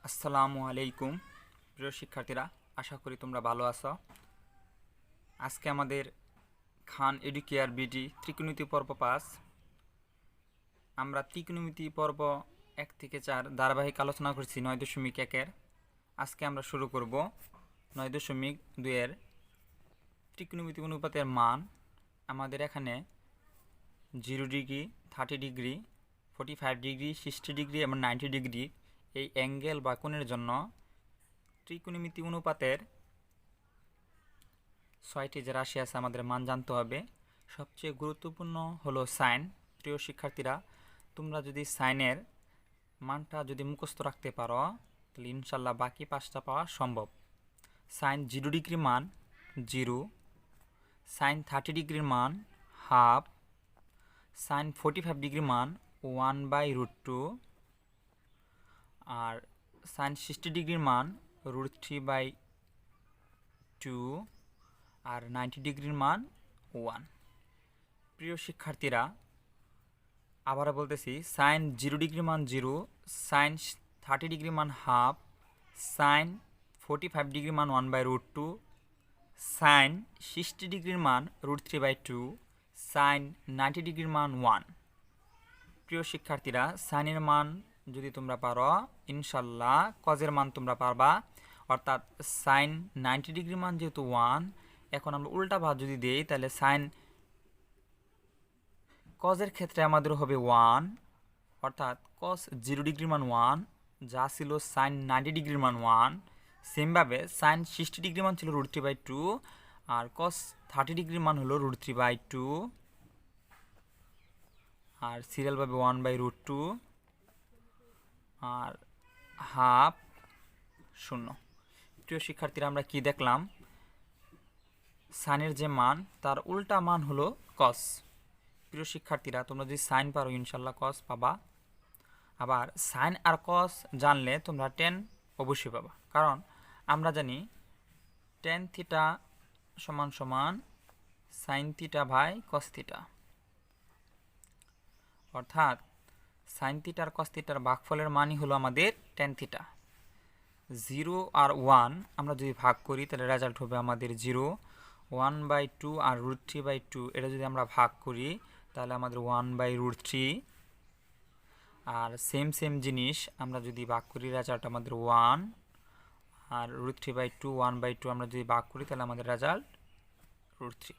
আসসালামু আলাইকুম প্রিয় শিক্ষার্থীরা, আশা করি তোমরা ভালো আছো। আজকে আমাদের খান এডুকেয়ার বিডি ত্রিকোণমিতি পর্ব 5। আমরা ত্রিকোণমিতি পর্ব 1 থেকে 4 ধারাবাহিক আলোচনা করছি 9.1-এর। আজকে আমরা শুরু করব 9.2-এর ত্রিকোণমিতি অনুপাতের মান। আমাদের এখানে 0 ডিগ্রি, 30 ডিগ্রি, 45 ডিগ্রি, 60 ডিগ্রি এবং 90 ডিগ্রি এই অ্যাঙ্গেল বা কোণের জন্য ত্রিকোণমিতি অনুপাতের 6টি যে রাশি আছে আমাদের মান জানতে হবে। সবচেয়ে গুরুত্বপূর্ণ হলো সাইন। প্রিয় শিক্ষার্থীরা, তোমরা যদি সাইনের মানটা যদি মুখস্থ রাখতে পারো তাহলে ইনশাল্লাহ বাকি 5টা পাওয়া সম্ভব। সাইন 0 ডিগ্রির মান 0, সাইন 30 ডিগ্রির মান হাফ, সাইন 45 ডিগ্রির মান 1/√2, আর সাইন 60 ডিগ্রির মান √3/2, আর 90 ডিগ্রির মান 1। প্রিয় শিক্ষার্থীরা, আবারও বলতেছি, সাইন 0 ডিগ্রির মান 0, সাইন 30 ডিগ্রির মান হাফ, সাইন 45 ডিগ্রির মান 1/√2, সাইন 60 ডিগ্রির মান √3/2, সাইন 90 ডিগ্রির মান 1। প্রিয় শিক্ষার্থীরা, সাইনের মান যদি তোমরা পারো ইনশাল্লাহ কজের মান তোমরা পারবা। অর্থাৎ সাইন 90 ডিগ্রির মান যেহেতু 1, এখন আমরা উল্টা ভাগ যদি দেই তাহলে সাইন কজের ক্ষেত্রে আমাদের হবে 1, অর্থাৎ কস 0 ডিগ্রির মান 1 যা ছিল সাইন 90 ডিগ্রির মান 1। সেমভাবে সাইন 60 ডিগ্রির মান ছিল √3/2, আর কস 30 ডিগ্রির মান হলো √3/2, আর সিরিয়ালভাবে 1/√2, আর হাফ 0। প্রিয় শিক্ষার্থীরা, আমরা কি দেখলাম? সাইনের যে মান তার উল্টা মান হলো কস। প্রিয় শিক্ষার্থীরা, তোমরা যদি সাইন পারো ইনশাল্লাহ কস পাবা। আবার সাইন আর কস জানলে তোমরা টেন অবশ্যই পাবা, কারণ আমরা জানি টেন থিটা সমান সমান sine theta by cos theta. অর্থাৎ সাইন থিটা আর কস থিটার ভাগফলের মানই হলো আমাদের টেন থিটা। 0 আর 1 আমরা যদি ভাগ করি তাহলে রেজাল্ট হবে আমাদের 0। 1/2 আর √3/2 এটা যদি আমরা ভাগ করি তাহলে আমাদের 1/√3। আর সেম জিনিস আমরা যদি ভাগ করি রেজাল্ট আমাদের 1, আর √3/2 1/2 আমরা যদি ভাগ করি তাহলে আমাদের রেজাল্ট √3।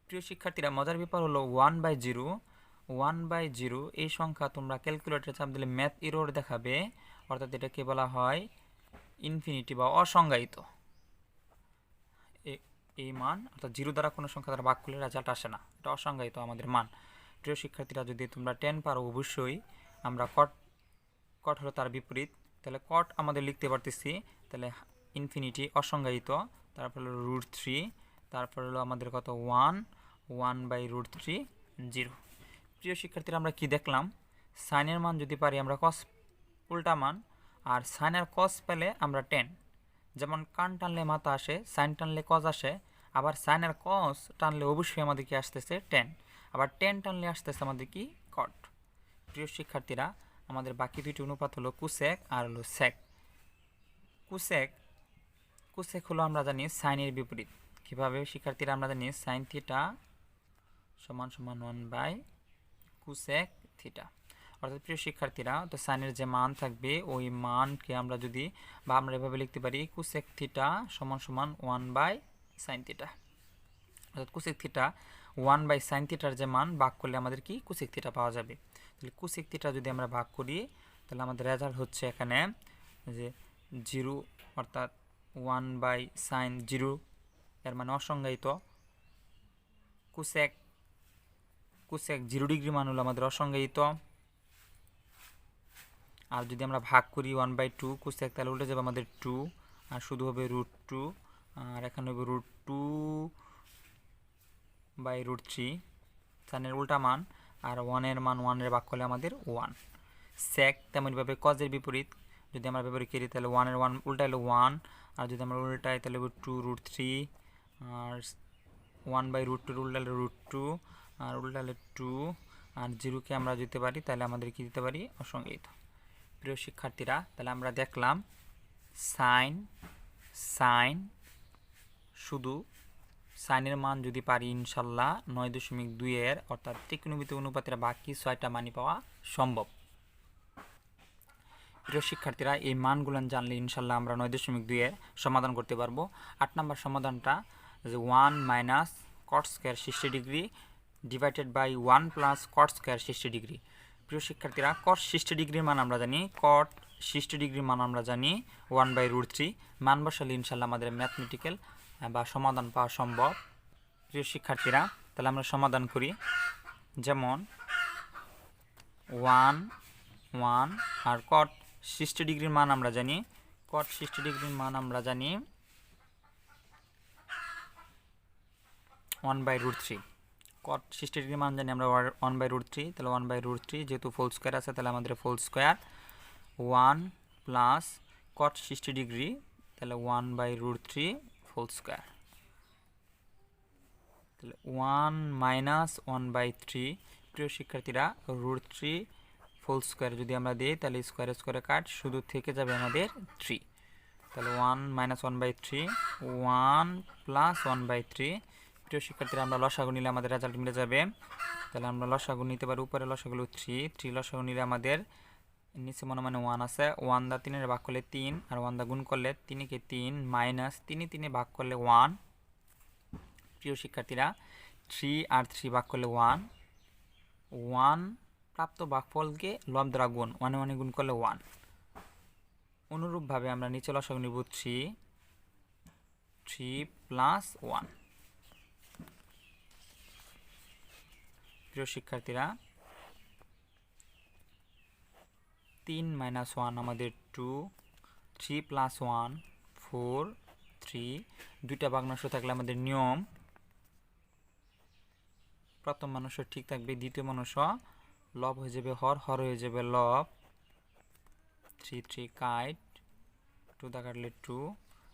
প্রিয় শিক্ষার্থীরা, মজার ব্যাপার হলো 1/0 এই সংখ্যা তোমরা ক্যালকুলেটরে চাপ দিলে ম্যাথ এরর দেখাবে। অর্থাৎ এটাকে বলা হয় ইনফিনিটি বা অসংজ্ঞায়িত এই মান। অর্থাৎ 0 দ্বারা কোনো সংখ্যা দ্বারা ভাগ করলে রেজাল্ট আসে না, এটা অসংজ্ঞায়িত আমাদের মান। প্রিয় শিক্ষার্থীরা, যদি তোমরা 10 পারো অবশ্যই আমরা কট হলো তার বিপরীত, তাহলে কট আমাদের লিখতে পারতেছি। তাহলে ইনফিনিটি অসংজ্ঞায়িত, তারপর হলো √3, তারপর হলো আমাদের কত 1/√3 0। প্রিয় শিক্ষার্থীরা, আমরা কি দেখলাম? সাইনের মান যদি পারি আমরা কস উল্টা মান, আর সাইন আর কস পেলে আমরা 10। যেমন কান টানলে মাথা আসে, সাইন টানলে কস আসে, আবার সাইন আর কস টানলে অবশ্যই আমাদের কি আসতেছে 10, আবার 10 টানলে আসতেছে আমাদের কি কট। প্রিয় শিক্ষার্থীরা, আমাদের বাকি দুইটি অনুপাত হলো কুসেক আর হলো সেক। কুসেক হলো আমরা জানি সাইনের বিপরীত। কীভাবে শিক্ষার্থীরা? আমরা জানি সাইন থিটা সমান সমান 1/কুসেক থিটা। অর্থাৎ প্রিয় শিক্ষার্থীরা, তো সাইনের যে মান থাকবে ওই মানকে আমরা যদি বা আমরা এভাবে লিখতে পারি কুসেক থিটা সমান সমান 1/সাইন থিটা। অর্থাৎ কুসেক থিটা 1/সাইন থিটার যে মান ভাগ করলে আমাদের কি কুসেক থিটা পাওয়া যাবে। তাহলে কুসেক থিটা যদি আমরা ভাগ করি তাহলে আমাদের রেজাল্ট হচ্ছে এখানে যে 0, অর্থাৎ 1/সাইন 0 এর মানে অসংজ্ঞায়িত। কুসেক 0 ডিগ্রি মান হলো আমাদের অসংজ্ঞায়িত। আর যদি আমরা ভাগ করি 1/2 কুসেক, তাহলে উল্টে যাবে আমাদের 2, আর শুধু হবে √2, আর এখানে হবে √2/√3 সাইনের উল্টা মান, আর 1 এর মান 1 এর ভাগ করলে আমাদের 1। সেক তেমনভাবে কজের বিপরীত যদি আমরা ব্যবহার করি তাহলে 1 এর 1 উল্টা হলো 1, আর যদি আমরা উল্টাই তাহলে 2√3, আর 1/√2 উল্টা হলো √2, আর উল্টা হলো 2, আর 0কে আমরা দিতে পারি তাহলে আমাদের কি দিতে পারি অসংজ্ঞায়িত। প্রিয় শিক্ষার্থীরা, তাহলে আমরা দেখলাম সাইন সাইন শুধু সাইনের মান যদি পারি ইনশাল্লাহ 9.2 এর অর্থাৎ ত্রিকোণমিতি অনুপাতের বাকি 6টা মানই পাওয়া সম্ভব। প্রিয় শিক্ষার্থীরা, এই মানগুলো জানলে ইনশাল্লাহ আমরা 9.2 এর সমাধান করতে পারবো। 8 নম্বর সমাধানটা যে 1 minus cot square 60 degree divided by 1 plus cot square 60 degree. প্রিয় শিক্ষার্থীরা, কট 60 ডিগ্রির মান আমরা জানি, কট 60 ডিগ্রির মান আমরা জানি 1/√3। মান বসালে ইনশাল্লাহ আমাদের ম্যাথমেটিক্যাল বা সমাধান পাওয়া সম্ভব। প্রিয় শিক্ষার্থীরা, তাহলে আমরা সমাধান করি। যেমন 1 1 আর কট 60 ডিগ্রির মান আমরা জানি, কট 60 ডিগ্রির মান আমরা জানি 1/√3। কট 60 ডিগ্রির মান জানি আমরা 1/√3, তাহলে 1/√3 যেহেতু ফুল স্কোয়ার আছে তাহলে আমাদের ফুল স্কোয়ার 1 প্লাস কট 60 ডিগ্রি তাহলে 1/√3 ফুল স্কোয়ার, তাহলে 1 মাইনাস 1/3। প্রিয় শিক্ষার্থীরা, √3 ফুল স্কোয়ার যদি আমরা দিই তাহলে স্কোয়ারে স্কোয়ারে কাট, শুধু থেকে যাবে আমাদের 3, তাহলে 1 মাইনাস 1/3 1 প্লাস 1/3। প্রিয় শিক্ষার্থীরা, আমরা লসাগু নিলে আমাদের রেজাল্ট মিলে যাবে, তাহলে আমরা লসাগু নিতে পারি। উপরে লসাগুলো 3 লসাগু নিলে আমাদের নিচে মনে 1 আছে, 1 দা 3 ভাগ করলে 3 আর 1 দা গুণ করলে 3 কে 3 মাইনাস 3 ভাগ করলে 1। প্রিয় শিক্ষার্থীরা, 3 আর 3 ভাগ করলে 1 প্রাপ্ত ভাগফলকে লব দ্বারা গুণ, 1 গুণ করলে 1। অনুরূপভাবে আমরা নিচে লসাগু নিব 3 প্লাস 1। প্রিয় শিক্ষার্থীরা, 3 মাইনাস 1 আমাদের 2, 3 প্লাস 1 4 3। দুইটা ভগ্নাংশ থাকলে আমাদের নিয়ম প্রথম মানুষ ঠিক থাকবে, দ্বিতীয় মানুষ লব হয়ে যাবে হর, হর হয়ে যাবে লব, 3 3 কাইট 2 দা কাটলে 2,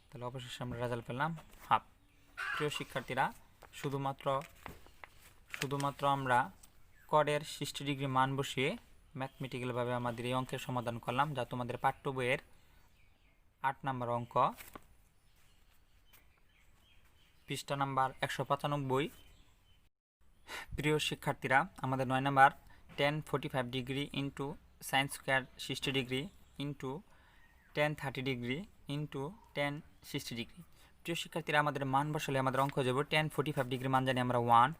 তাহলে অবশেষে আমরা রেজাল্ট পেলাম হাফ। প্রিয় শিক্ষার্থীরা, শুধুমাত্র আমরা কডের 60 ডিগ্রি মান বসিয়ে ম্যাথমেটিক্যালভাবে আমাদের এই অঙ্কের সমাধান করলাম, যা তোমাদের পাঠ্য বইয়ের 8 নম্বর অঙ্ক, পৃষ্ঠা নাম্বার 195। প্রিয় শিক্ষার্থীরা, আমাদের 9 নম্বর tan 45 degree into sine square 60 degree into tan 30 degree into tan 60 degree. প্রিয় শিক্ষার্থীরা, আমাদের মান বসালে আমাদের অঙ্ক হয়ে যাবে tan 45 ডিগ্রি মান জানি আমরা 1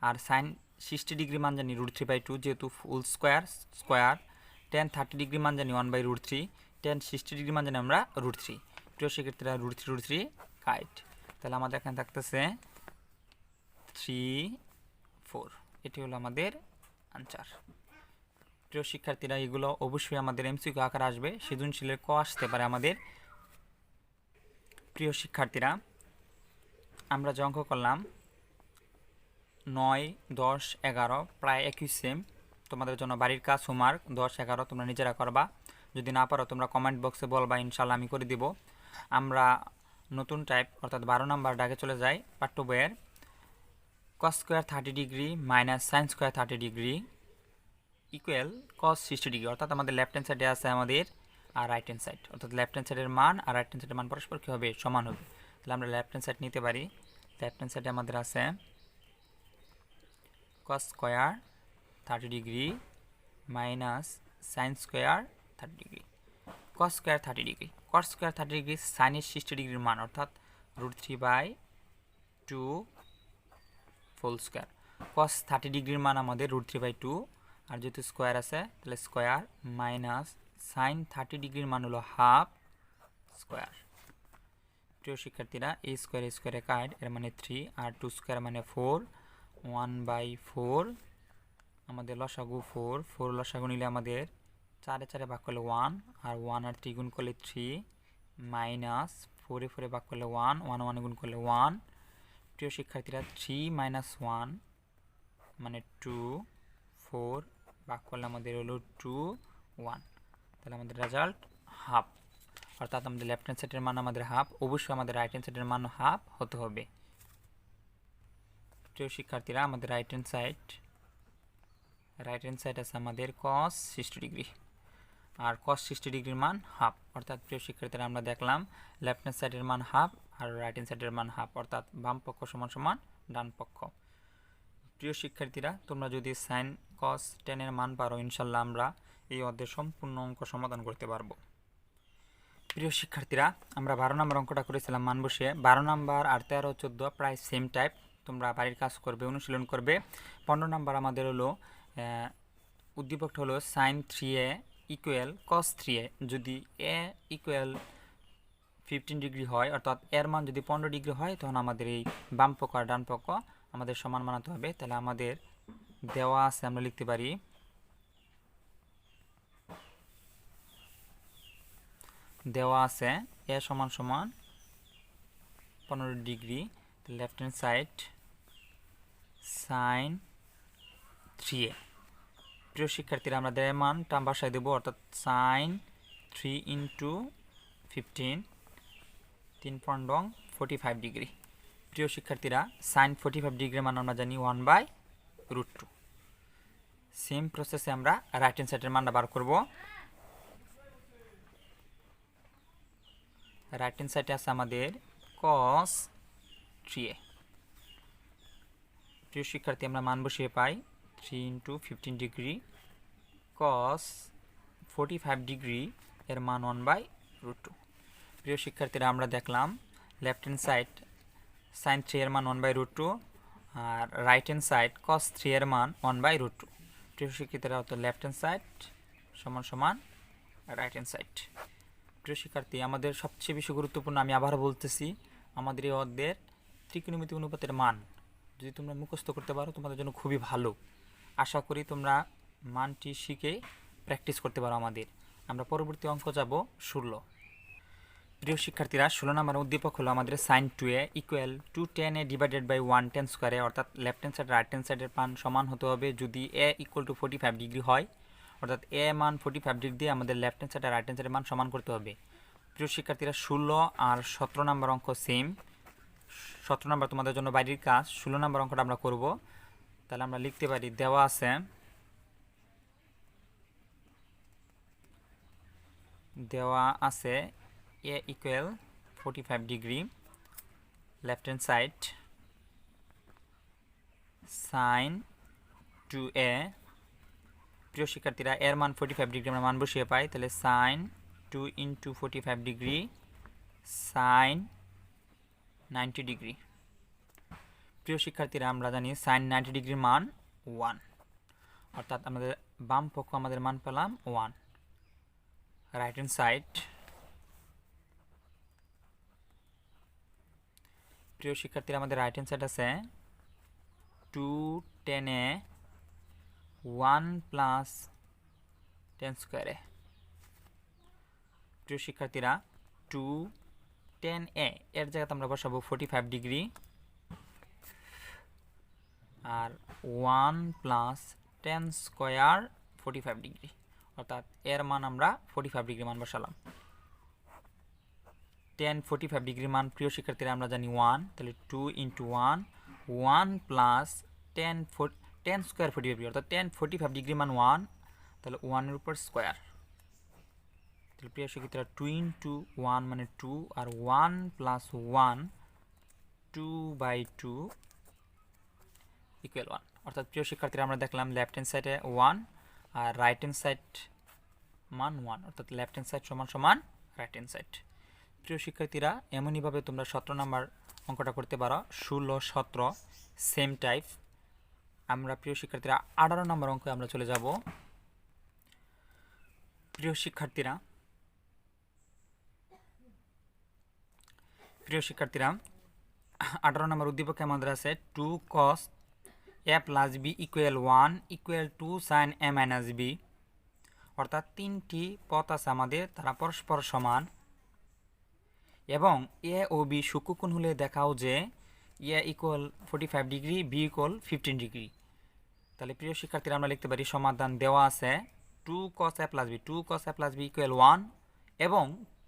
আর সাইন 60 ডিগ্রি মান জানি √3/2 যেহেতু ফুল স্কোয়ার, tan 30 ডিগ্রি মান জানি 1/√3, tan 60 ডিগ্রি মান জানি আমরা √3। প্রিয় শিক্ষার্থীরা, √3 কাইট, তাহলে আমাদের এখানে থাকতেছে 3 4। এটি হলো আমাদের আনসার। প্রিয় শিক্ষার্থীরা, এগুলো অবশ্যই আমাদের এমসিকিউ আকার আসবে, সৃজনশীলের ক আসতে পারে আমাদের। প্রিয় শিক্ষার্থীরা, আমরা যে অঙ্ক করলাম 9 10 11 প্রায় একই সেম। তোমাদের জন্য বাড়ির কাজ হোমওয়ার্ক 10 11 তোমরা নিজেরা করবা, যদি না পারো তোমরা কমেন্ট বক্সে বলবা, ইনশাল্লাহ আমি করে দিব। আমরা নতুন টাইপ অর্থাৎ 12 নাম্বার ডাকে চলে যাই। পাঠ্য বইয়ের cos square 30 degree minus sine square 30 degree equal cos 60 degree, অর্থাৎ আমাদের লেফট হ্যান্ড সাইডে আছে আমাদের আর রাইট হ্যান্ড সাইড, অর্থাৎ লেফট হ্যান্ড সাইডের মান আর রাইট হ্যান্ড সাইডের মান পরস্পর কী হবে, সমান হবে। তাহলে আমরা লেফট হ্যান্ড সাইড নিতে পারি। লেফট হ্যান্ড সাইডে আমাদের আছে cos square 30 degree minus sine square 30 degree. cos square 30 degree, cos square 30 degree সাইনের 60 ডিগ্রির মান অর্থাৎ √3/2 ফুল স্কোয়ার। cos 30 ডিগ্রির মান আমাদের √3/2, আর যেহেতু স্কোয়ার আছে তাহলে স্কোয়ার মাইনাস সাইন 30 ডিগ্রির মান হলো হাফ স্কোয়ার। প্রিয় শিক্ষার্থীরা, এই স্কোয়ারে কাট, এর মানে 3 আর 2 স্কোয়ার মানে 4, 1/4 আমাদের লসাগু 4 লসাগু নিলে আমাদের 4 4 ভাগ করলে 1 আর 1 আর 3 গুণ করলে 3 মাইনাস 4 4 ভাগ করলে 1 1 গুণ করলে 1। প্রিয় শিক্ষার্থীরা, 3 মাইনাস 1 মানে 2, 4 ভাগ করলে আমাদের হলো 2 1, তাহলে আমাদের রেজাল্ট হাফ, অর্থাৎ আমাদের লেফট হ্যান্ড সাইডের মান আমাদের হাফ, অবশ্যই আমাদের রাইট হ্যান্ড সাইডের মান হাফ হতে হবে। প্রিয় শিক্ষার্থীরা, আমাদের রাইট হ্যান্ড সাইড আছে আমাদের cos 60 ডিগ্রি, আর cos 60 ডিগ্রির মান হাফ। অর্থাৎ প্রিয় শিক্ষার্থীরা আমরা দেখলাম লেফট হ্যান্ড সাইডের মান হাফ আর রাইট হ্যান্ড সাইডের মান হাফ, অর্থাৎ বাম পক্ষ সমান সমান ডান পক্ষ। প্রিয় শিক্ষার্থীরা তোমরা যদি সাইন cos 10 এর মান পারো, ইনশাল্লাহ আমরা এই অধ্যায়ের সম্পূর্ণ অঙ্ক সমাধান করতে পারবো। প্রিয় শিক্ষার্থীরা আমরা 12 নম্বর অঙ্কটা করেছিলাম মান বসিয়ে। 12 নম্বর আর 13, 14 প্রায় সেম টাইপ, তোমরা বাড়ির কাজ করবে, অনুশীলন করবে। 15 নম্বর আমাদের হলো উদ্দীপকটা হলো sign 3a equal cos 3a। যদি a ইকুয়াল 15 ডিগ্রি হয়, অর্থাৎ এর মান যদি 15 ডিগ্রি হয়, তখন আমাদের এই বাম পক্ষ আর ডান পক্ষ আমাদের সমান বানাতে হবে। তাহলে আমাদের দেওয়া আছে, আমরা লিখতে পারি দেওয়া আছে a সমান সমান 15 degree, left hand side sine 3a। প্রিয় শিক্ষার্থীরা আমরা দেওয়ার মানটা বাসায় দেবো, অর্থাৎ সাইন 3 ইন্টু 15, 3.45 ডিগ্রি। প্রিয় শিক্ষার্থীরা সাইন 45 ডিগ্রির মান আমরা জানি 1/√2। সেম প্রসেসে আমরা রাইট হ্যান্ড সাইডের মানটা বার করব। রাইট হ্যান্ড সাইডে আছে আমাদের cos 3a। প্রিয় শিক্ষার্থী আমরা মান বসিয়ে পাই 3 ইন্টু 15 ডিগ্রি cos 45 ডিগ্রি এর মান 1/√2। প্রিয় শিক্ষার্থীরা আমরা দেখলাম লেফট হ্যান্ড সাইড সাইন 3 এর মান 1/√2 আর রাইট হ্যান্ড সাইড cos 3 এর মান 1/√2। প্রিয় শিক্ষার্থীরা অর্থাৎ লেফট হ্যান্ড সাইড সমান সমান রাইট হ্যান্ড সাইড। প্রিয় শিক্ষার্থী আমাদের সবচেয়ে বেশি গুরুত্বপূর্ণ, আমি আবার বলতেছি, আমাদের এই অধ্যায়ের ত্রিকোণমিতি অনুপাতের মান যদি তোমরা মুখস্থ করতে পারো তোমাদের জন্য খুবই ভালো। আশা করি তোমরা মানটি শিখে প্র্যাকটিস করতে পারো আমাদের। আমরা পরবর্তী অঙ্ক যাব 16। প্রিয় শিক্ষার্থীরা 16 নম্বর উদ্দীপক হলো আমাদের sine 2a equal 2tan a divided by 1 tan স্কোয়ারে, অর্থাৎ left hand side right hand সাইডের মান সমান হতে হবে যদি a ইকুয়াল টু 45 ডিগ্রি হয়, অর্থাৎ a মান 45 ডিগ্রি দিয়ে আমাদের লেফট হ্যান্ড সাইড আর রাইট হ্যান্ড সাইডের মান সমান করতে হবে। প্রিয় শিক্ষার্থীরা 16 আর 17 নম্বর অঙ্ক সেম। 17 নম্বর তোমাদের জন্য বাইরের কাজ, 16 নম্বর অঙ্কটা আমরা করব। তাহলে আমরা লিখতে পারি দেওয়া আছে a equal 45 degree, left hand side sine 2a। প্রিয় শিক্ষার্থীরা এর মান 45 ডিগ্রি আমরা মান বসিয়ে পাই, তাহলে sine 2 into 45 degree sine 90 degree. প্রিয় শিক্ষার্থীরা আমরা জানি সাইন 90 ডিগ্রির মান 1, অর্থাৎ আমাদের বাম পক্ষ আমাদের মান পেলাম 1। রাইট হ্যান্ড সাইড প্রিয় শিক্ষার্থীরা আমাদের রাইট হ্যান্ড সাইড আছে 2tan a 1 প্লাস tan স্কোয়ারে। প্রিয় শিক্ষার্থীরা 2tan a এর জায়গাতে আমরা বসাবো 45 ডিগ্রি আর 1 প্লাস tan স্কোয়ার 45 ডিগ্রি, অর্থাৎ এর মান আমরা 45 ডিগ্রি মান বসালাম। tan 45 ডিগ্রি মান প্রিয় শিক্ষার্থীরা আমরা জানি 1, তাহলে 2 into 1 1 plus tan square 45 degree, অর্থাৎ tan 45 ডিগ্রি মান 1, তাহলে 1 এর উপর স্কোয়ার। তাহলে প্রিয় শিক্ষার্থীরা 2 ইন্টু 1 মানে 2 আর 1 প্লাস 1 2/2 ইকুয়াল 1, অর্থাৎ প্রিয় শিক্ষার্থীরা আমরা দেখলাম লেফট হ্যান্ড সাইডে 1 আর রাইট হ্যান্ড সাইড মান 1, অর্থাৎ লেফট হ্যান্ড সাইড সমান সমান রাইট হ্যান্ড সাইড। প্রিয় শিক্ষার্থীরা এমনইভাবে তোমরা 17 নম্বর অঙ্কটা করতে পারো, 16, 17 সেম টাইপ। আমরা প্রিয় শিক্ষার্থীরা 18 নম্বর অঙ্কে আমরা চলে যাব। প্রিয় শিক্ষার্থীরা 18 নম্বর উদ্দীপকে আমাদের আছে 2 cos a plus b equal 1 equal 2 sin a minus b, অর্থাৎ তিনটি পথ আছে আমাদের, তারা পরস্পর সমান এবং a ও b সূক্ষ্মকোণ হলে দেখাও যে a equal 45 degree b equal 15 degree. তাহলে প্রিয় শিক্ষার্থীরা আমরা লিখতে পারি সমাধান দেওয়া আছে 2 cos a plus b, 2 cos a plus b equal 1 এবং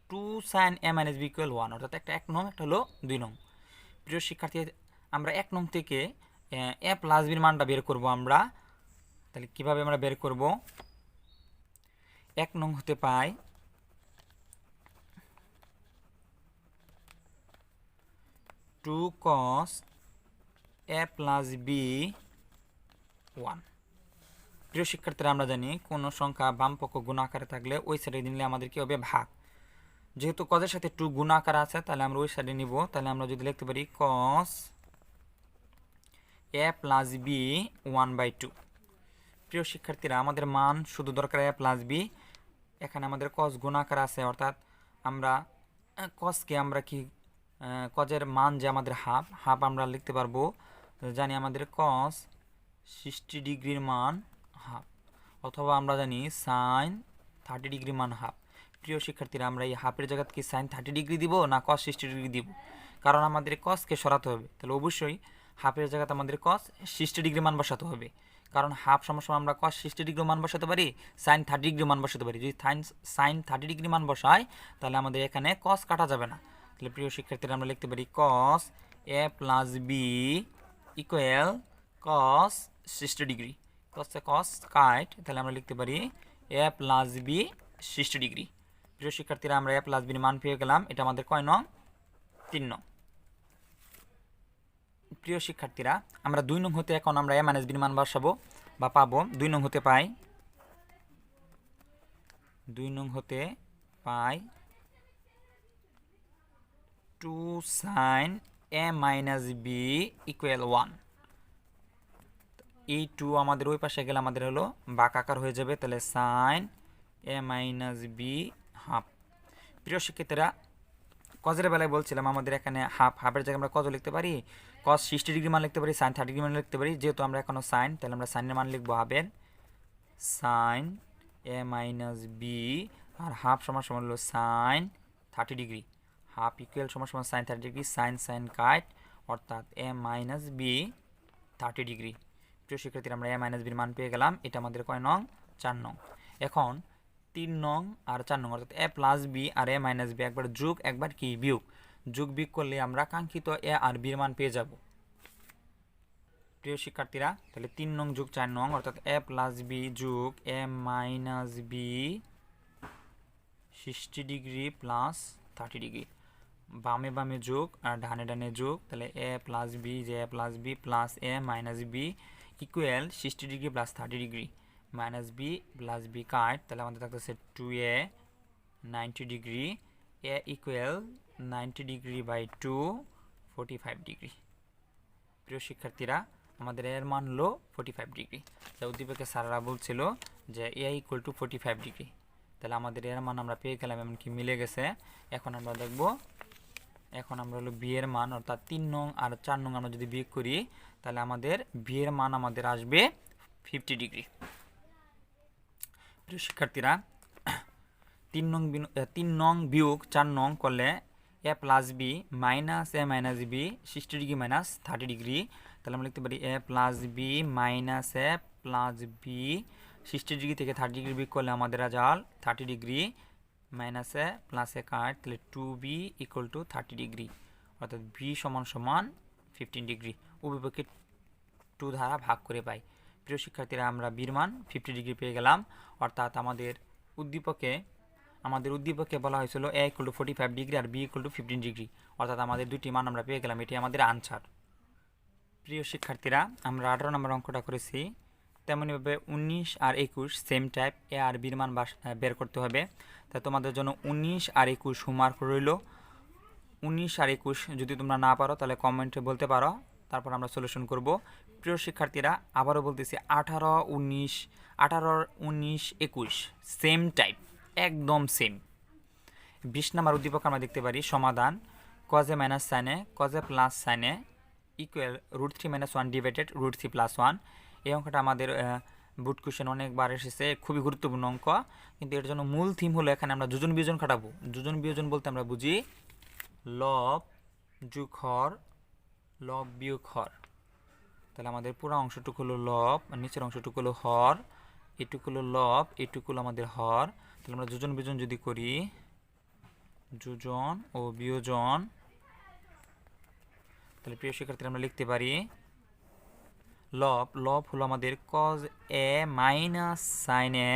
2 sin a minus b equal 1, অর্থাৎ একটা 1 নং একটা হলো 2 নং। প্রিয় শিক্ষার্থী আমরা 1 নং থেকে a প্লাস বির মানটা বের করব আমরা। তাহলে কিভাবে আমরা বের করব? 1 নং হতে পাই 2 cos a plus b 1। প্রিয় শিক্ষার্থীরা, আমরা জানি কোনো সংখ্যা বাম পক্ষ গুণ আকারে থাকলে ওই সাইডে নিলে আমাদের কি হবে, ভাগ। যেহেতু কজের সাথে 2 গুণ আকার আছে, তাহলে আমরা ওই সাইডে নিব। তাহলে আমরা যদি লিখতে পারি cos a plus b 1/2। প্রিয় শিক্ষার্থীরা, আমাদের মান শুধু দরকার a plus b। এখানে আমাদের cos গুণ আকার আছে, অর্থাৎ আমরা cosকে আমরা কি কজের মান যে আমাদের হাফ আমরা লিখতে পারবো। জানি আমাদের cos 60 ডিগ্রির মান হাফ, অথবা আমরা জানি sin 30 ডিগ্রি মান হাফ। প্রিয় শিক্ষার্থীরা, আমরা এই হাফের জায়গায় কি sin 30 ডিগ্রি দিব না cos 60 ডিগ্রি দিব? কারণ আমাদের cosকে সরাতে হবে, তাহলে অবশ্যই হাফের জায়গাতে আমাদের cos 60 ডিগ্রি মান বসাতে হবে। কারণ হাফ সমান আমরা cos 60 ডিগ্রি মান বসাতে পারি, sin 30 ডিগ্রি মান বসাতে পারি। যদি sin 30 ডিগ্রি মান বসাই, তাহলে আমাদের এখানে cos কাটা যাবে না। তাহলে প্রিয় শিক্ষার্থীরা, আমরা লিখতে পারি cos a plus b equal cos 60 degree. cos কাট, তাহলে আমরা লিখতে পারি a plus b 60 ডিগ্রি। প্রিয় শিক্ষার্থীরা, আমরা a plus b এর মান পেয়ে গেলাম। এটা আমাদের কয় নং? 3 নং। প্রিয় শিক্ষার্থীরা, আমরা 2 নং হতে এখন আমরা a minus b এর মান বসাবো বা পাবো। 2 নং হতে পাই 2 sin a minus b equal 1। এই 2 আমাদের ওই পাশে গেলে আমাদের হলো বাঁক আকার হয়ে যাবে, তাহলে sin a minus b half. প্রিয় শিক্ষার্থীরা, কজের বেলায় বলছিলাম আমাদের এখানে হাফের জায়গায় আমরা কত লিখতে পারি, cos 60 ডিগ্রি মান লিখতে পারি, sin 30 ডিগ্রি মান লিখতে পারি। যেহেতু আমরা এখনো sin, তাহলে আমরা সাইনের মান লিখবো হাফের sin a minus b, আর হাফ সমান হলো sin 30 ডিগ্রি। হাফ ইকুয়াল সমান sin 30 ডিগ্রি, sin কাট, অর্থাৎ a minus b 30 ডিগ্রি। প্রিয় শিক্ষার্থীরা, আমরা a minus b এর মান পেয়ে গেলাম। এটা আমাদের কয় নং? 4 নং। এখন 3 নং আর 4 নং, অর্থাৎ a plus b R a minus b একবার যোগ একবার কি বিয়োগ। যোগ বিয়োগ করলে আমরা কাঙ্ক্ষিত a আর b এর মান পেয়ে যাব। প্রিয় শিক্ষার্থীরা, তাহলে 3 নং যোগ 4 নং, অর্থাৎ a plus b যোগ a minus b 60 degree plus 30 degree. বামে বামে যোগ আর ডানে ডানে যোগ, তাহলে a plus b যে a plus b plus a minus b equal 60 degree plus 30 degree. Minus b plus b cut, তাহলে আমাদের থাকতেছে 2a 90 degree, a equal 90 degree by 2 45 degree. প্রিয় শিক্ষার্থীরা, আমাদের এর মান হলো 45 ডিগ্রি। তাই উদ্দীপকের স্যাররা বলছিল যে a ইকুয়াল টু 45 ডিগ্রি। তাহলে আমাদের এর মান আমরা পেয়ে গেলাম, এমনকি মিলে গেছে। এখন আমরা দেখব, এখন আমরা হলো বি এর মান, অর্থাৎ 3 নং আর 4 নং আমরা যদি বিয়োগ করি, তাহলে আমাদের বি এর মান আমাদের আসবে 50 ডিগ্রি। প্রিয় শিক্ষার্থীরা, 3 নং বিয়োগ 4 নং করলে a plus B minus a minus B 60 degree minus 30 degree. তাহলে আমরা লিখতে পারি a plus B minus a plus B 60 degree থেকে 30 ডিগ্রি বিয়োগ করলে আমাদের result 30 degree, minus a plus a cut, তাহলে 2b ইকুয়াল টু 30 ডিগ্রি, অর্থাৎ b সমান 15 ডিগ্রি। উভয়পক্ষে 2 দ্বারা ভাগ করে পাই। প্রিয় শিক্ষার্থীরা, আমরা বির মান 50 ডিগ্রি পেয়ে গেলাম। অর্থাৎ আমাদের উদ্দীপকে বলা হয়েছিল a ইকুয়াল টু 45 ডিগ্রি আর b ইকুয়াল টু 15 ডিগ্রি, অর্থাৎ আমাদের দুটি মান আমরা পেয়ে গেলাম। এটি আমাদের আনসার। প্রিয় শিক্ষার্থীরা, আমরা 18 নম্বর অঙ্কটা করেছি। তেমনিভাবে 19 আর 21 সেম টাইপ, এ আর বির মান বের করতে হবে। তাই তোমাদের জন্য 19 আর 21 হোমওয়ার্ক রইল। 19 আর 21 যদি তোমরা না পারো তাহলে কমেন্টে বলতে পারো, তারপর আমরা সলিউশন করব। প্রিয় শিক্ষার্থীরা, আবারও বলতেছি 18, 19 21 সেম টাইপ, একদম সেম। 20 নম্বর উদ্দীপক আমরা দেখতে পারি সমাধান কজে মাইনাস সাইনে কজে প্লাস সাইনে ইকুয়াল √3 - 1 ডিভাইডেড √3 + 1। এই অঙ্কটা আমাদের বুট কোশ্চেন অনেকবার এসেছে, খুবই গুরুত্বপূর্ণ অঙ্ক। কিন্তু এর জন্য মূল থিম হলো এখানে আমরা যোজন বিয়োজন খাটাবো। যোজন বিয়োজন বলতে আমরা বুঝি লব যোগ হর, লব বিয়োগ হর। তাহলে আমাদের পুরো অংশটুকু হলো লব আর নিচের অংশটুকু হলো হর, এটুকু হলো লব, এটুকু হলো আমাদের হর। তাহলে আমরা যোজন বিয়োজন যদি করি, যোজন ও বিয়োজন, তাহলে প্রিয় শিক্ষার্থীরা আমরা লিখতে পারি লব হলো আমাদের cos A minus sine A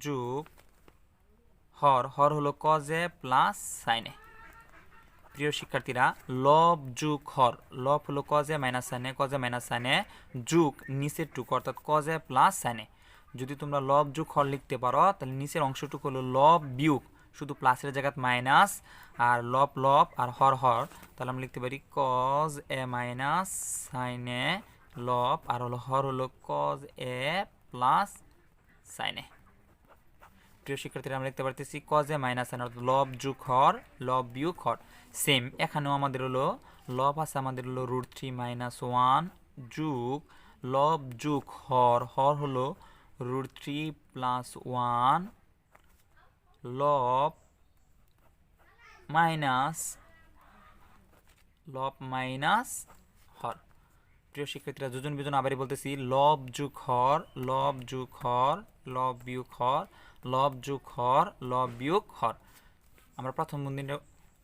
যোগ হর, হর হলো cos A plus sine A. প্রিয় শিক্ষার্থীরা, লব যোগ হর, লব হলো cos A minus sine A, cos A minus sine A যোগ নিচের টুক অর্থাৎ cos A plus sine A. যদি তোমরা লব যোগ হর লিখতে পারো তাহলে নিচের অংশটুকু হলো লব বিয়োগ শুধু প্লাসের জায়গায় মাইনাস, আর লব লব আর হর হর, তাহলে আমরা লিখতে পারি কজ এ মাইনাস সাইন এ লব, আর হলো হর হলো cos A plus sine A. প্রিয় শিক্ষার্থীরা, আমরা লিখতে পারতেছি কজ এ মাইনাস সাইন অর্থাৎ লব যোগ হর, লব বিয়োগ হর। সেম এখানেও আমাদের হলো লব আছে, আমাদের হলো √3 - 1 যোগ লব যোগ হর, হর হলো √3 + 1 লব মাইনাস হর। প্রিয় শিক্ষার্থীরা, যোজন বিজন আবারই বলতেছি, লব যোগ হর, লব যোগ হর, লব বিয়োগ হর, লব যোগ হর, লব বিয়োগ হর। আমরা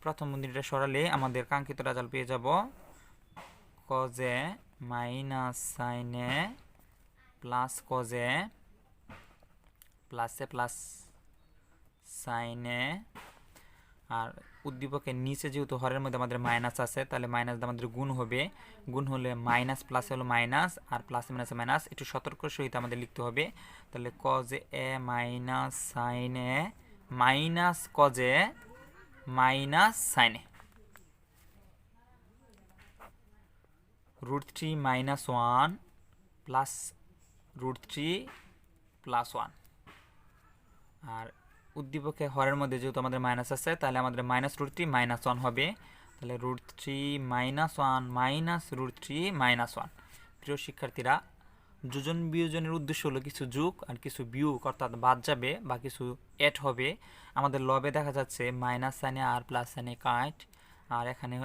প্রথম বন্ধনীটা সরালে আমাদের কাঙ্ক্ষিত রেজাল্ট পেয়ে যাব কজে মাইনাস সাইনে প্লাস কজে প্লাসে প্লাস সাইনে, আর উদ্দীপকের নিচে যেহেতু হরের মধ্যে আমাদের মাইনাস আছে তাহলে মাইনাস আমাদের গুণ হবে, গুণ হলে মাইনাস প্লাস হলো মাইনাস, আর প্লাস মাইনাসে মাইনাস, একটু সতর্ক সহিত আমাদের লিখতে হবে। তাহলে কজে এ মাইনাস সাইনে মাইনাস কজে মাইনাস সাইনে, √3 - 1 প্লাস √3 + 1। আর উদ্দীপকে হরের মধ্যে যেহেতু আমাদের মাইনাস আছে তাহলে আমাদের -√3 - 1 হবে, তাহলে √3 - 1 মাইনাস √3 - 1। প্রিয় শিক্ষার্থীরা, যোজন বিয়োজনের উদ্দেশ্য হলো কিছু যোগ আর কিছু বিয়োগ অর্থাৎ বাদ যাবে বা কিছু অ্যাড হবে। আমাদের লবে দেখা যাচ্ছে মাইনাস সাইনে আর প্লাস সাইনে কাট, আর এখানে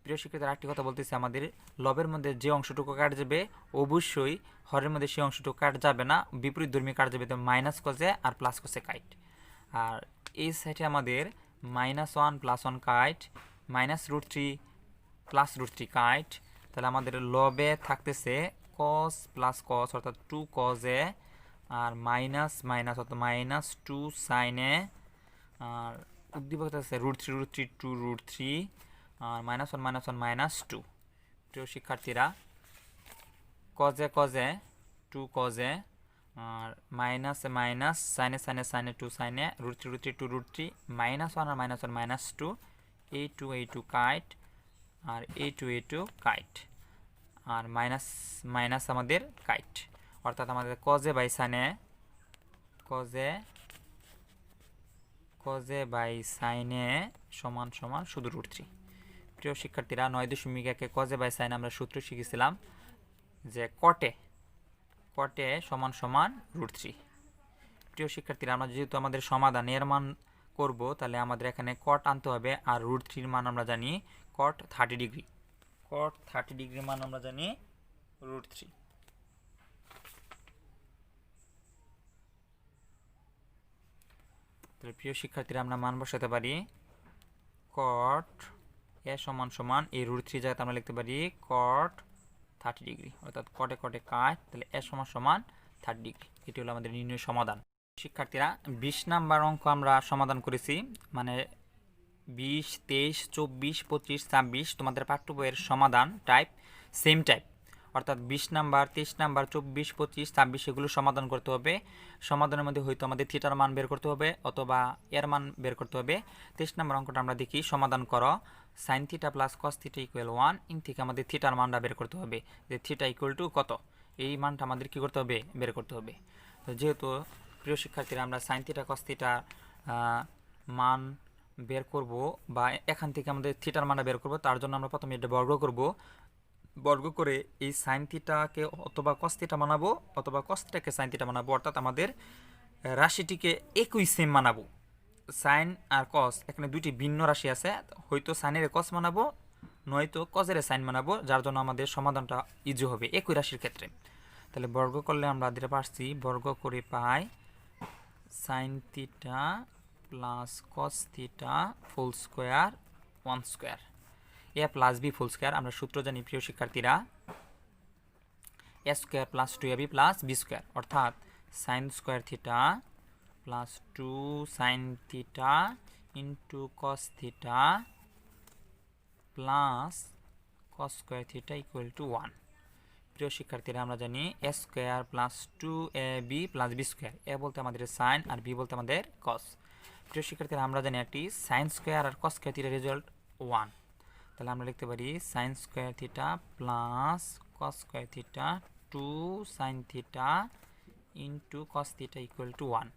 প্রিয় শিক্ষার্থীরা আরেকটি কথা বলতেছি, আমাদের লবের মধ্যে যে অংশটুকু কাট যাবে অবশ্যই হরের মধ্যে সেই অংশটুকু কাট যাবে না, বিপরীত ধর্মী কাট যাবে, তো মাইনাস কজে আর প্লাস কজে কাট। আর এই সাইডে আমাদের -1 + 1 কাট, -√3 + √3 কাট, তাহলে আমাদের লবে থাকতেছে কস প্লাস কস অর্থাৎ 2 কজে, আর মাইনাস মাইনাস অর্থাৎ -2 সাইনে, আর উদ্দীপক আছে √3 2 √3, আর -1 - 1 -2। প্রিয় শিক্ষার্থীরা, কজে কজে 2 কজে, আর মাইনাসে মাইনাস সাইনে সাইনে সাইনে 2 সাইনে, √3 2 √3 -1 আর -1 -2, এই 2 কাইট, আর এই 2 কাইট, আর মাইনাস মাইনাস আমাদের কাইট, অর্থাৎ আমাদের কজে বাই সাইনে কজে বাই সাইনে সমান সমান শুধু √3। প্রিয় শিক্ষার্থীরা, 9.1 কজে বাই সাইনে আমরা সূত্র শিখেছিলাম যে কটে সমান সমান √3। প্রিয় শিক্ষার্থীরা, আমরা যেহেতু আমাদের সমাধান এর মান করব তাহলে আমাদের এখানে কট আনতে হবে, আর √3 মান আমরা জানি কট 30 ডিগ্রি, কট 30 ডিগ্রি মান আমরা জানি √3। তাহলে প্রিয় শিক্ষার্থীরা, আমরা মান বসাতে পারি কট এ সমান সমান এই √3 জায়গাতে আমরা লিখতে পারি কট 30 ডিগ্রি, অর্থাৎ কটে কটে কাট, তাহলে এ সমান সমান 30 ডিগ্রি। এটি হলো আমাদের নির্ণয় সমাধান। শিক্ষার্থীরা, 20 নাম্বার অঙ্ক আমরা সমাধান করেছি, মানে 20 23 24 25 26 তোমাদের পাঠ্য বইয়ের সমাধান টাইপ সেম টাইপ, অর্থাৎ 20 নাম্বার 23 নাম্বার 24 25 26 এগুলো সমাধান করতে হবে। সমাধানের মধ্যে হয়তো আমাদের থিটার মান বের করতে হবে অথবা এর মান বের করতে হবে। 23 নাম্বার অঙ্কটা আমরা দেখি, সমাধান করো sin θ + cos θ = 1, ইন থেকে আমাদের থিটার মানটা বের করতে হবে, যে θ = কত, এই মানটা আমাদের কি করতে হবে, বের করতে হবে। তো যেহেতু প্রিয় শিক্ষার্থীরা, আমরা sin θ cos θ মান বের করব, বা এখান থেকে আমাদের থিটার মানটা বের করব, তার জন্য আমরা প্রথমে এটা বর্গ করব, বর্গ করে এই sin θকে অথবা cos θ বানাবো অথবা cos θকে sin θ বানাবো, অর্থাৎ আমাদের রাশিটিকে একই সেম বানাবো। সাইন আর কস এখানে দুইটি ভিন্ন রাশি আছে, হয়তো সাইনের কস বানাবো নয়তো কজের সাইন বানাবো, যার জন্য আমাদের সমাধানটা ইজি হবে একই রাশির ক্ষেত্রে। তাহলে বর্গ করলে আমরা দিতে পারছি, বর্গ করে পাই sin θ + cos θ full square 1 square, a + b full square. আমরা সূত্র জানি প্রিয় শিক্ষার্থীরা, a² + 2ab + b², অর্থাৎ sin² θ plus 2 sine theta into cos theta plus cos square theta equal to 1। প্রিয় শিক্ষার্থীরা, আমরা জানি A square plus 2ab plus B square. A বলতে আমাদের সাইন আর বি বলতে আমাদের কস। প্রিয় শিক্ষার্থীরা, আমরা জানি একটি সাইন স্কোয়ার আর কস স্কোয়ার থিটার রেজাল্ট 1। তাহলে আমরা লিখতে পারি sine square theta plus cos square theta 2 sine theta into cos theta equal to 1।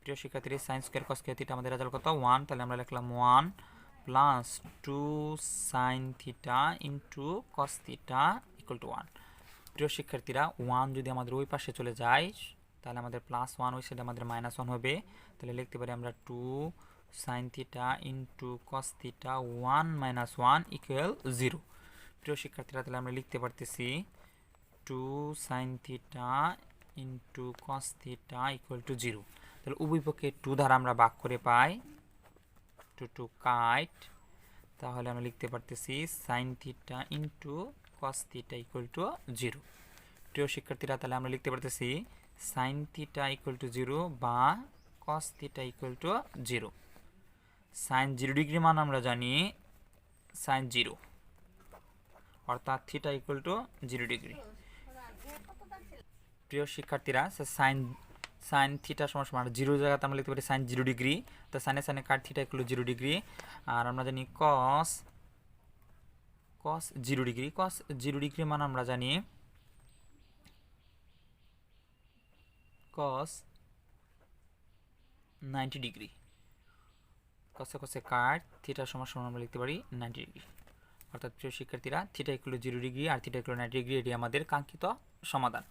প্রিয় শিক্ষার্থীরা, sine square cos square theta আমাদের রেজাল্ট কত 1। তাহলে আমরা লিখলাম 1 plus 2 sine theta into cos theta equal to 1। প্রিয় শিক্ষার্থীরা, 1 যদি আমাদের ওই পাশে চলে যায় তাহলে আমাদের প্লাস 1 ওই সাইডে আমাদের মাইনাস 1 হবে। তাহলে লিখতে পারি আমরা 2 sine theta into cos theta 1 minus 1 equal 0। প্রিয় শিক্ষার্থীরা, তাহলে আমরা লিখতে পারতেছি 2 sine theta into cos theta equal to 0। তাহলে উভয় পক্ষে 2 দ্বারা আমরা ভাগ করে পাই 2 কাইট। তাহলে আমরা লিখতে পারতেছি sign theta into cos theta equal to 0। প্রিয় শিক্ষার্থীরা, তাহলে আমরা লিখতে পারতেছি সাইন থিটা ইকুয়াল টু 0 বা cos theta equal to 0। Sine 0 degree মান আমরা জানি সাইন 0, অর্থাৎ থিটা ইকুয়াল টু 0 ডিগ্রি। প্রিয় শিক্ষার্থীরা, সাইন থিটা সমান 0 জায়গাতে আমরা লিখতে পারি সাইন 0 ডিগ্রি। তো সাইনে সাইনে কাট থিটা ইকুয়াল টু 0 ডিগ্রি। আর আমরা জানি কস 0 ডিগ্রি। কস 0 ডিগ্রি মান আমরা জানি কস 90 ডিগ্রি। কসে কসে কাট থিটা সমান আমরা লিখতে পারি 90 ডিগ্রি। অর্থাৎ প্রিয় শিক্ষার্থীরা, থিটা ইকুয়াল টু 0 ডিগ্রি আর থিটা ইকুয়াল টু 90 ডিগ্রি, এটি আমাদের কাঙ্ক্ষিত সমাধান।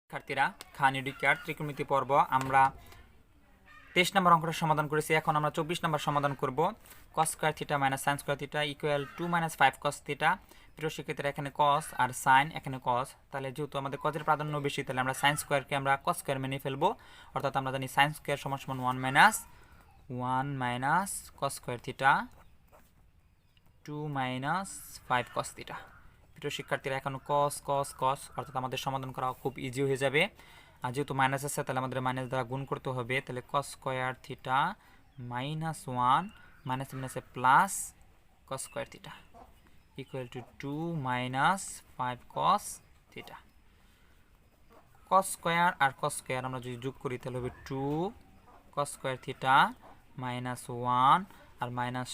শিক্ষার্থীরা, খানিডিকার ত্রিকোণমিতি পর্ব আমরা 23 নম্বর অঙ্কটা সমাধান করেছি। এখন আমরা 24 নম্বর সমাধান করব। কস square theta minus sine square theta equal 2 minus 5 cos theta. প্রিয় শিক্ষার্থীরা, এখানে কস আর সাইন, এখানে কস। তাহলে যেহেতু আমাদের কসের প্রাধান্য বেশি, তাহলে আমরা সাইন স্কোয়ারকে আমরা কস স্কোয়ার মেনে ফেলবো। অর্থাৎ আমরা জানি সাইন স্কোয়ার সমান সমান 1 minus cos square theta 2 minus 5 cos theta. প্রিয় শিক্ষার্থীরা, এখন কস কস কস, অর্থাৎ আমাদের সমাধান করা খুব ইজি হয়ে যাবে। আর যেহেতু মাইনাস আছে তাহলে আমাদের মাইনাস দ্বারা গুণ করতে হবে। তাহলে cos square theta minus 1 minus মাইনাসে plus cos square theta equal to 2 minus 5 cos theta. Cos square আর কস স্কোয়ার আমরা যদি যোগ করি তাহলে হবে 2 কস স্কোয়ার থিটা মাইনাস 1 আর minus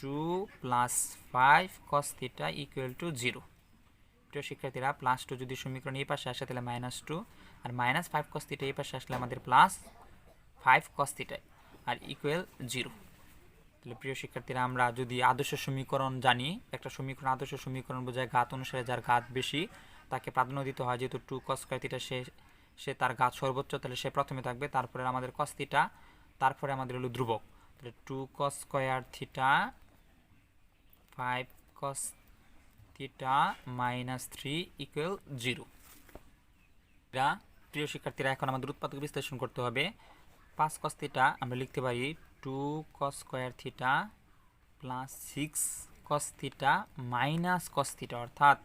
2 plus 5 cos theta equal to 0। প্রিয় শিক্ষার্থীরা, প্লাস 2 যদি সমীকরণ এই পাশে আসে তাহলে মাইনাস 2 আর মাইনাস 5 কস থিটা এই পাশে আসলে আমাদের প্লাস 5 কস থিটা আর ইকুয়াল 0। তাহলে প্রিয় শিক্ষার্থীরা, আমরা যদি আদর্শ সমীকরণ জানি, একটা সমীকরণ আদর্শ সমীকরণ বোঝায় ঘাত অনুসারে যার ঘাত বেশি তাকে প্রাধান্য দিতে হয়। যেহেতু 2 কস স্কয়ার থিটা সে তার ঘাত সর্বোচ্চ, তাহলে সে প্রথমে থাকবে, তারপরে আমাদের কস থিটা, তারপরে আমাদের হলো ধ্রুবক। তাহলে 2 কস square theta 5 cos theta minus 3 equal 0। প্রিয় শিক্ষার্থীরা, এখন আমাদের উৎপাদক বিশ্লেষণ করতে হবে। 5 কস থিটা আমরা লিখতে পারি 2 কস square theta plus 6 cos theta minus cos theta, অর্থাৎ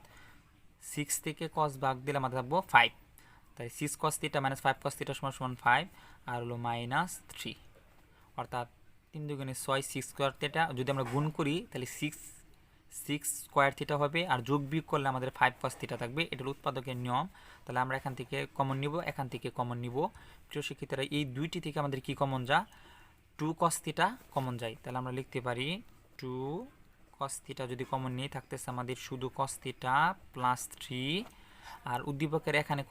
6 থেকে কস ভাগ দিলে আমাদের থাকবো 5। তাই 6 cos theta minus 5 cos theta সমান 5 আর হলো মাইনাস 3, অর্থাৎ 3 দুগুণে 6 6 স্কয়ার থিটা যদি আমরা গুণ করি তাহলে 6 স্কয়ার থিটা হবে, আর যোগ বিয়োগ করলে আমাদের 5 কস থিটা থাকবে। এটা হলো উৎপাদকের নিয়ম। তাহলে আমরা এখান থেকে কমন নিব, এখান থেকে কমন নিব। প্রিয় শিক্ষার্থীরা, এই দুইটি থেকে আমাদের কি কমন যা 2 কস থিটা কমন যায়। তাহলে আমরা লিখতে পারি 2 কস থিটা যদি কমন নিই থাকতেছে আমাদের শুধু কস থিটা প্লাস 3, আর উদ্দীপকের এখানে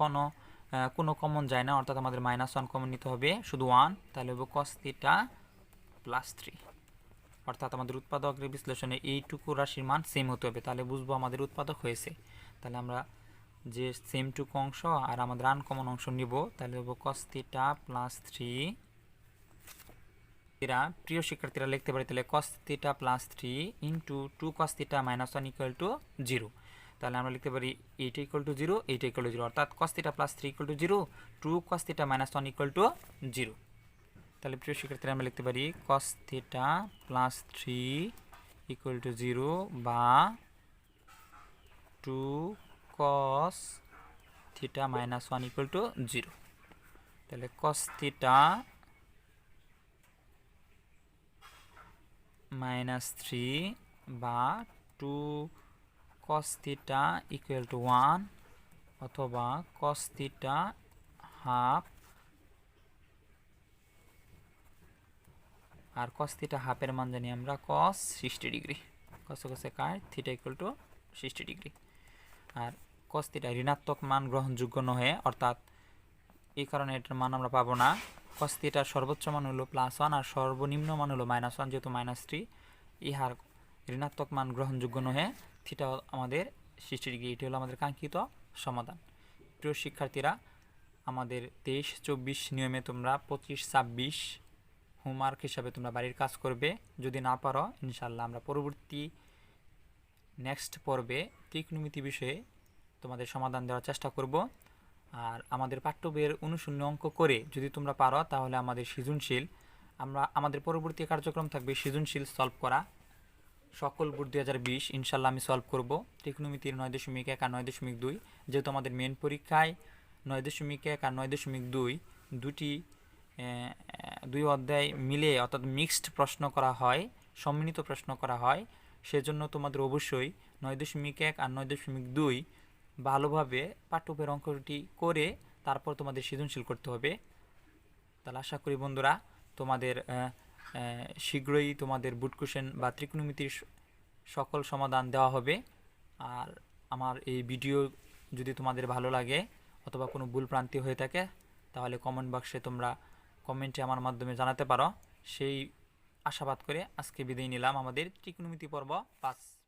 কোনো কমন যায় না, অর্থাৎ আমাদের -1 কমন নিতে হবে, শুধু 1। তাহলে হবে কস থিটা প্লাস 3, অর্থাৎ আমাদের উৎপাদকের বিশ্লেষণে এইটুকু রাশির মান সেম হতে হবে, তাহলে বুঝবো আমাদের উৎপাদক হয়েছে। তাহলে আমরা যে সেমটুকু অংশ আর আমাদের আনকমন অংশ নিব, তাহলে হবে কস থিটা প্লাস 3। প্রিয় শিক্ষার্থীরা, লিখতে পারি তাহলে কস theta plus 3 into 2 cos theta minus 1 equal to 0। তাহলে আমরা লিখতে পারি এইটা ইকুয়াল টু 0, এইটা ইকুয়াল টু 0, অর্থাৎ কস theta plus 3 equal to 0, 2 cos theta minus 1 equal to 0। তাহলে প্রিয় শিক্ষার্থীরা, আমরা লিখতে পারি কস থিটা প্লাস 3 ইকুয়াল টু 0 বা 2 cos theta minus 1 equal to 0। তাহলে cos থিটা -3 বা 2 cos থিটা ইকুয়াল টু 1 অথবা cos থিটা হাফ আর cos থিটা হাফের মান জানি আমরা cos 60 ডিগ্রি। cos কার থিটা ইকুয়াল টু 60 ডিগ্রি। আর cos থিটা ঋণাত্মক মান গ্রহণযোগ্য নয়, অর্থাৎ এই কারণে এটার মান আমরা পাবো না। cos থিটার সর্বোচ্চ মান হলো +1 আর সর্বনিম্ন মান হলো -1, যেহেতু -3 ইহার ঋণাত্মক মান গ্রহণযোগ্য নয়, থিটা আমাদের 60 ডিগ্রি। এটি হলো আমাদের কাঙ্ক্ষিত সমাধান। প্রিয় শিক্ষার্থীরা, আমাদের 23-24 নিয়মে তোমরা 25-26 হোমওয়ার্ক হিসাবে তোমরা বাড়ির কাজ করবে। যদি না পারো ইনশাল্লাহ আমরা পরবর্তী নেক্সট পর্বে ত্রিকোণমিতি বিষয়ে তোমাদের সমাধান দেওয়ার চেষ্টা করব। আর আমাদের পাঠ্য বইয়ের অনুশূন্য অঙ্ক করে যদি তোমরা পারো তাহলে আমাদের সৃজনশীল আমাদের পরবর্তী কার্যক্রম থাকবে সৃজনশীল সলভ করা। সকল বোর্ড 2020 ইনশাল্লাহ আমি সলভ করব ত্রিকোণমিতির 9.1 আর 9.2। যেহেতু আমাদের মেন পরীক্ষায় 9.1 আর 9.2 দুই অধ্যায় মিলে অর্থাৎ মিক্সড প্রশ্ন করা হয়, সম্মিলিত প্রশ্ন করা হয়। সেজন্য তোমাদের অবশ্যই 9.1 আর 9.2 ভালোভাবে পাঠ্যবইয়ের অঙ্কটি করে তারপর তোমাদের সৃজনশীল করতে হবে। তাহলে আশা করি বন্ধুরা তোমাদের শীঘ্রই তোমাদের বুট কোশ্চেন বা ত্রিকোণমিতির সকল সমাধান দেওয়া হবে। আর আমার এই ভিডিও যদি তোমাদের ভালো লাগে অথবা কোনো ভুলভ্রান্তি হয়ে থাকে তাহলে কমেন্ট বক্সে তোমরা কমেন্টে আমার মাধ্যমে জানাতে পারো। সেই আশাবাদ করে আজকে বিদায় নিলাম আমাদের ত্রিকোণমিতি পর্ব 5।